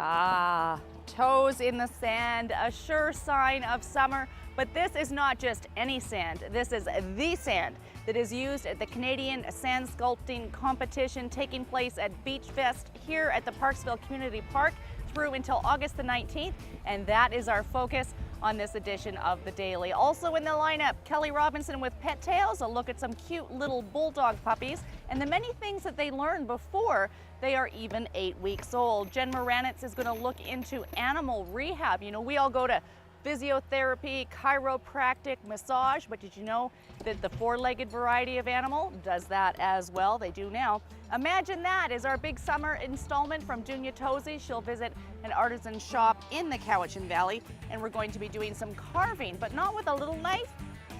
Ah, toes in the sand, a sure sign of summer. But this is not just any sand. This is the sand that is used at the Canadian Sand Sculpting Competition taking place at Beach Fest here at the Parksville Community Park through until August the 19th. And that is our focus on this edition of the Daily. Also in the lineup, Kelly Robinson with Pet Tales, a look at some cute little bulldog puppies and the many things that they learn before they are even 8 weeks old. Jen Moranitz is going to look into animal rehab. You know, we all go to physiotherapy, chiropractic, massage, but did you know that the four-legged variety of animal does that as well? They do now. Imagine That is our big summer installment from Dunya Tozy. She'll visit an artisan shop in the Cowichan Valley, and we're going to be doing some carving, but not with a little knife,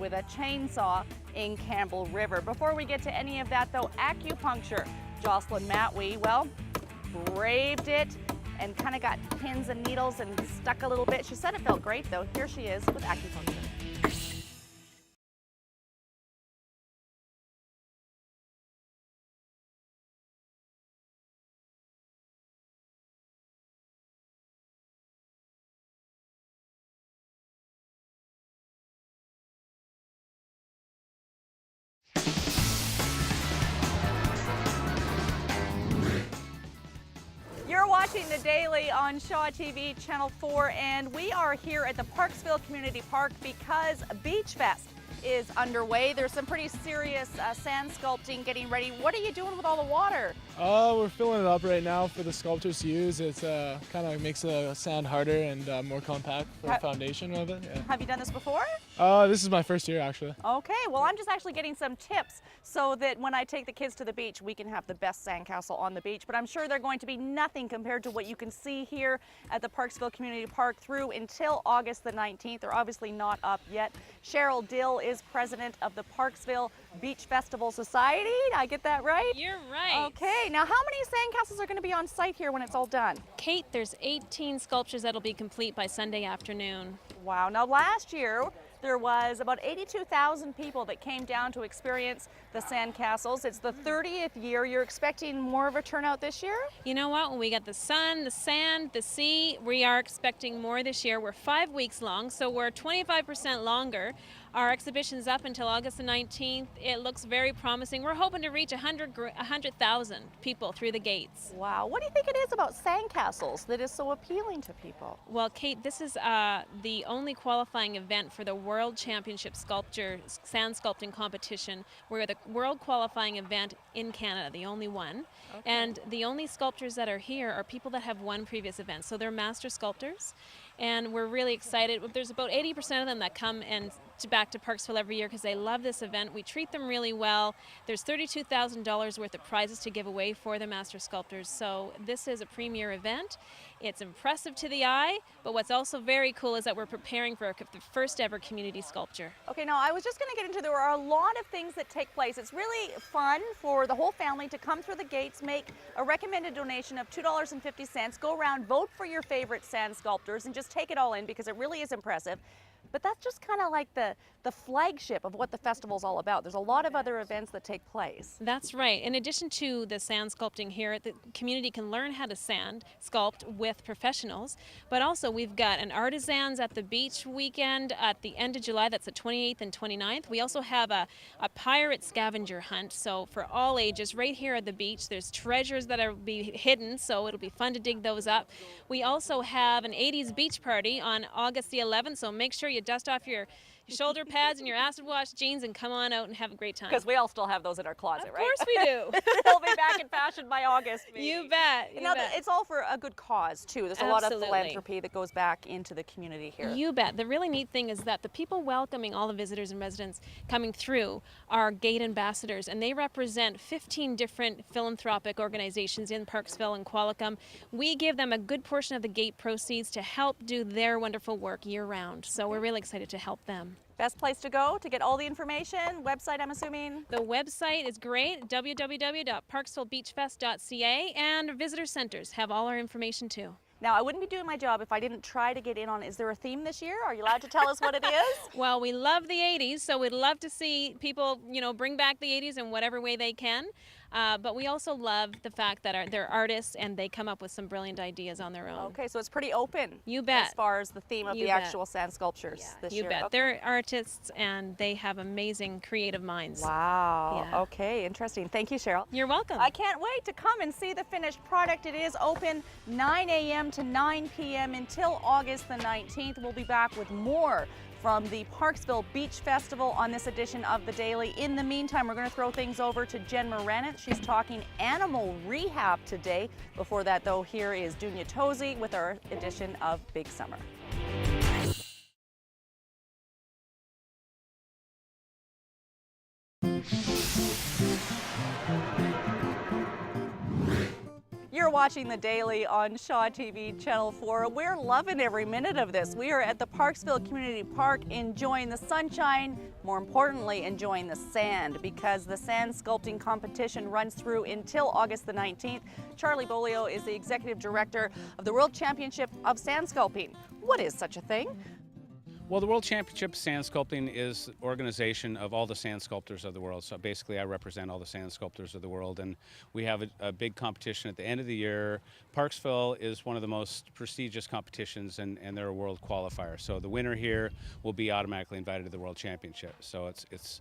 with a chainsaw in Campbell River. Before we get to any of that though, acupuncture. Jocelyn Matwee, well, braved it and kind of got pins and needles and stuck a little bit. She said it felt great though. Here she is with acupuncture. You're watching The Daily on Shaw TV Channel 4, and we are here at the Parksville Community Park because Beach Fest is underway. There's some pretty serious sand sculpting getting ready. What are you doing with all the water? We're filling it up right now for the sculptors to use. It's kind of makes the sand harder and more compact for the foundation of it. Yeah. Have you done this before? This is my first year actually. Okay, well I'm just actually getting some tips so that when I take the kids to the beach, we can have the best sandcastle on the beach. But I'm sure they're going to be nothing compared to what you can see here at the Parksville Community Park through until August the 19th. They're obviously not up yet. CHERYL DILL is president of the Parksville Beach Festival Society. Did I get that right? You're right. Okay, now how many sandcastles are going to be on site here when it's all done? Kate, there's 18 sculptures that'll be complete by Sunday afternoon. Wow, now last year there was about 82,000 people that came down to experience the sandcastles. It's the 30th year. You're expecting more of a turnout this year? You know what? When we got the sun, the sand, the sea, we are expecting more this year. We're 5 weeks long, so we're 25% longer. Our exhibition's up until August the 19th. It looks very promising. We're hoping to reach 100,000 people through the gates. Wow. What do you think it is about sandcastles that is so appealing to people? Well, Kate, this is the only qualifying event for the World Championship Sand Sculpting Competition. We're the world qualifying event in Canada, the only one. Okay. And the only sculptors that are here are people that have won previous events. So they're master sculptors. And we're really excited. There's about 80% of them that come back to Parksville every year because they love this event. We treat them really well. There's $32,000 worth of prizes to give away for the master sculptors. So this is a premier event. It's impressive to the eye, but what's also very cool is that we're preparing for the first ever community sculpture. Okay, now I was just going to get into, there are a lot of things that take place. It's really fun for the whole family to come through the gates, make a recommended donation of $2.50, go around, vote for your favorite sand sculptors, and just take it all in because it really is impressive. But that's just kind of like the flagship of what the festival's all about. There's a lot of other events that take place. That's right. In addition to the sand sculpting here, the community can learn how to sand sculpt with professionals. But also we've got an artisans at the beach weekend at the end of July. That's the 28th and 29th. We also have a pirate scavenger hunt. So for all ages, right here at the beach, there's treasures that are be hidden. So it'll be fun to dig those up. We also have an 80s beach party on August the 11th. So make sure you dust off your shoulder pads and your acid wash jeans and come on out and have a great time. Because we all still have those in our closet, right? Of course we do. They'll be back in fashion by August. Maybe. You bet. It's all for a good cause too. There's a lot of philanthropy that goes back into the community here. You bet. The really neat thing is that the people welcoming all the visitors and residents coming through are gate ambassadors, and they represent 15 different philanthropic organizations in Parksville and Qualicum. We give them a good portion of the gate proceeds to help do their wonderful work year round. So we're really excited to help them. Best place to go to get all the information? Website, I'm assuming? The website is great, www.parksvillebeachfest.ca, and visitor centers have all our information too. Now, I wouldn't be doing my job if I didn't try to get in on, is there a theme this year? Are you allowed to tell us what it is? Well, we love the 80s, so we'd love to see people, bring back the 80s in whatever way they can. But we also love the fact that they're artists and they come up with some brilliant ideas on their own. Okay, so it's pretty open. You bet. As far as the theme of You the bet. actual sand sculptures this You year. bet. Okay. They're artists and they have amazing creative minds. Wow. Yeah. Okay, interesting. Thank you, Cheryl. You're welcome. I can't wait to come and see the finished product. It is open 9 a.m. to 9 p.m. until August the 19th. We'll be back with more from the Parksville Beach Festival on this edition of The Daily. In the meantime, we're going to throw things over to Jen Moranit. She's talking animal rehab today. Before that, though, here is Dunya Tozy with our edition of Big Summer. You're watching The Daily on Shaw TV Channel 4. We're loving every minute of this. We are at the Parksville Community Park enjoying the sunshine, more importantly, enjoying the sand, because the sand sculpting competition runs through until August the 19th. CHERYL BEAULIEU is the Executive Director of the World Championship of Sand Sculpting. What is such a thing? Well, the World Championship of Sand Sculpting is the organization of all the sand sculptors of the world. So basically I represent all the sand sculptors of the world, and we have a big competition at the end of the year. Parksville is one of the most prestigious competitions, and they're a world qualifier. So the winner here will be automatically invited to the World Championship. So it's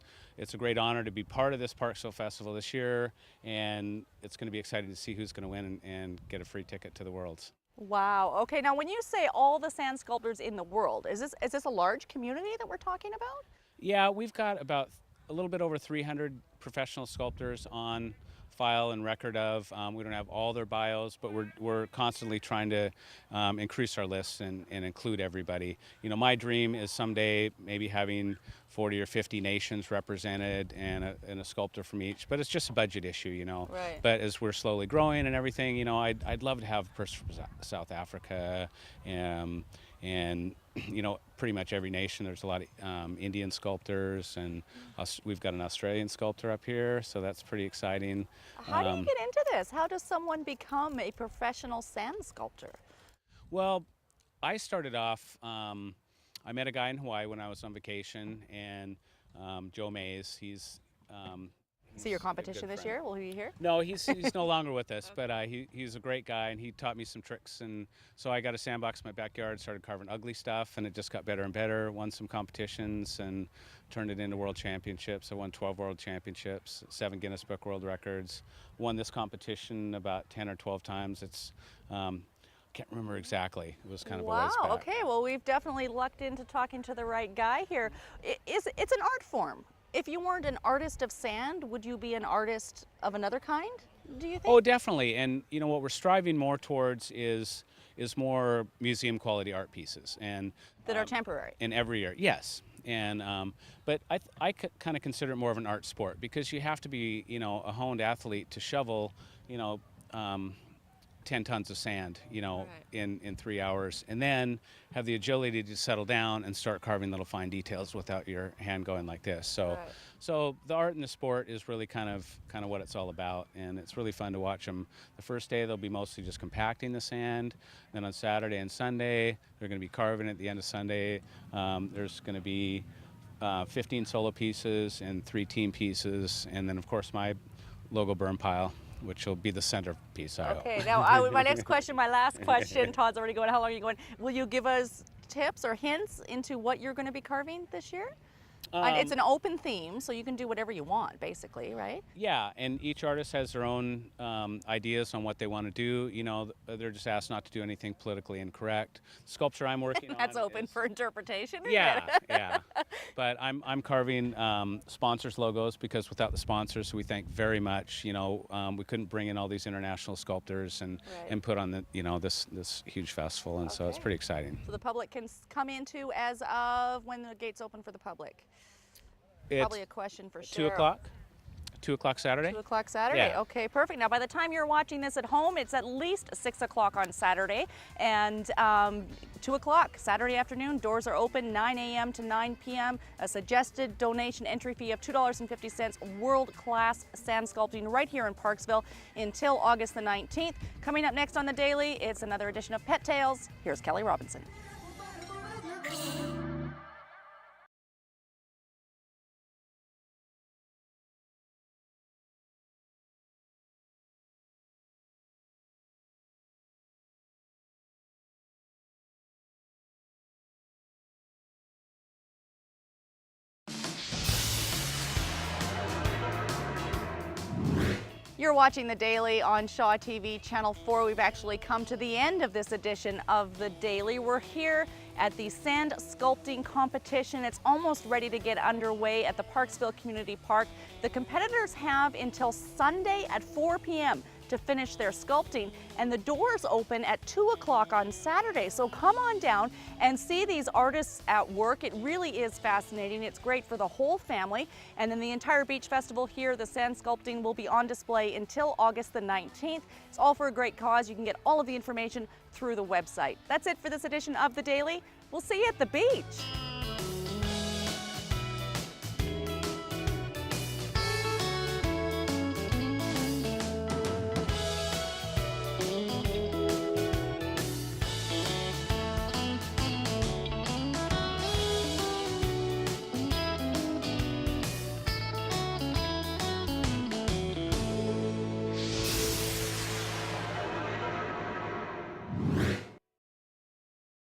a great honor to be part of this Parksville Festival this year, and it's going to be exciting to see who's going to win and get a free ticket to the Worlds. Wow. Okay, now when you say all the sand sculptors in the world, is this a large community that we're talking about? Yeah, we've got about a little bit over 300 professional sculptors on file and record of. We don't have all their bios, but we're constantly trying to increase our lists and include everybody. You know, my dream is someday maybe having 40 or 50 nations represented and a sculptor from each, but it's just a budget issue, you know. Right. But as we're slowly growing and everything, you know, I'd love to have a person from South Africa, and you know, pretty much every nation. There's a lot of Indian sculptors, and we've got an Australian sculptor up here, so that's pretty exciting. How do you get into this? How does someone become a professional sand sculptor? Well, I started off, I met a guy in Hawaii when I was on vacation, and Joe Mays, he's See your competition this year? Will he be here? No, he's no longer with us, but he's a great guy, and he taught me some tricks. And so I got a sandbox in my backyard, started carving ugly stuff, and it just got better and better. Won some competitions and turned it into world championships. I won 12 world championships, 7 Guinness Book World Records. Won this competition about 10 or 12 times. It's can't remember exactly. It was kind of a ways back. Wow. Okay. Well, we've definitely lucked into talking to the right guy here. It's an art form. If you weren't an artist of sand, would you be an artist of another kind, do you think? Oh, definitely. And you know what we're striving more towards is more museum quality art pieces, and that are temporary. in every year, yes. And but I kind of consider it more of an art sport, because you have to be, you know, a honed athlete to shovel, you know, 10 tons of sand, you know, Right. in 3 hours, and then have the agility to settle down and start carving little fine details without your hand going like this. So, Right. so the art in the sport is really kind of what it's all about, and it's really fun to watch them. The first day they'll be mostly just compacting the sand. Then on Saturday and Sunday they're going to be carving. At the end of Sunday, there's going to be 15 solo pieces and 3 team pieces, and then of course my logo burn pile, which will be the centerpiece, I hope. Okay, now my next question, my last question, Todd's already going, how long are you going? Will you give us tips or hints into what you're going to be carving this year? It's an open theme, so you can do whatever you want, basically, right? Yeah, and each artist has their own ideas on what they want to do. You know, they're just asked not to do anything politically incorrect. The sculpture I'm working on That's open is, for interpretation, isn't yeah, it? yeah. But I'm carving sponsors' logos, because without the sponsors, who we thank very much, you know, we couldn't bring in all these international sculptors and put on the, you know, this huge festival, and so it's pretty exciting. So the public can come into as of when the gates open for the public. It's Probably a question for 2 o'clock. 2 o'clock Saturday. 2 o'clock Saturday. Yeah. Okay, perfect. Now, by the time you're watching this at home, it's at least 6 o'clock on Saturday, and 2 o'clock Saturday afternoon. Doors are open 9 a.m. to 9 p.m. A suggested donation entry fee of $2.50. World-class sand sculpting right here in Parksville until August the 19th. Coming up next on The Daily, it's another edition of Pet Tales. Here's Kelly Robinson. You're watching The Daily on Shaw TV Channel 4. We've actually come to the end of this edition of The Daily. We're here at the sand sculpting competition. It's almost ready to get underway at the Parksville Community Park. The competitors have until Sunday at 4 p.m. to finish their sculpting, and the doors open at 2 o'clock on Saturday. So come on down and see these artists at work. It really is fascinating. It's great for the whole family. And then the entire beach festival here, the sand sculpting, will be on display until August the 19th. It's all for a great cause. You can get all of the information through the website. That's it for this edition of The Daily. We'll see you at the beach.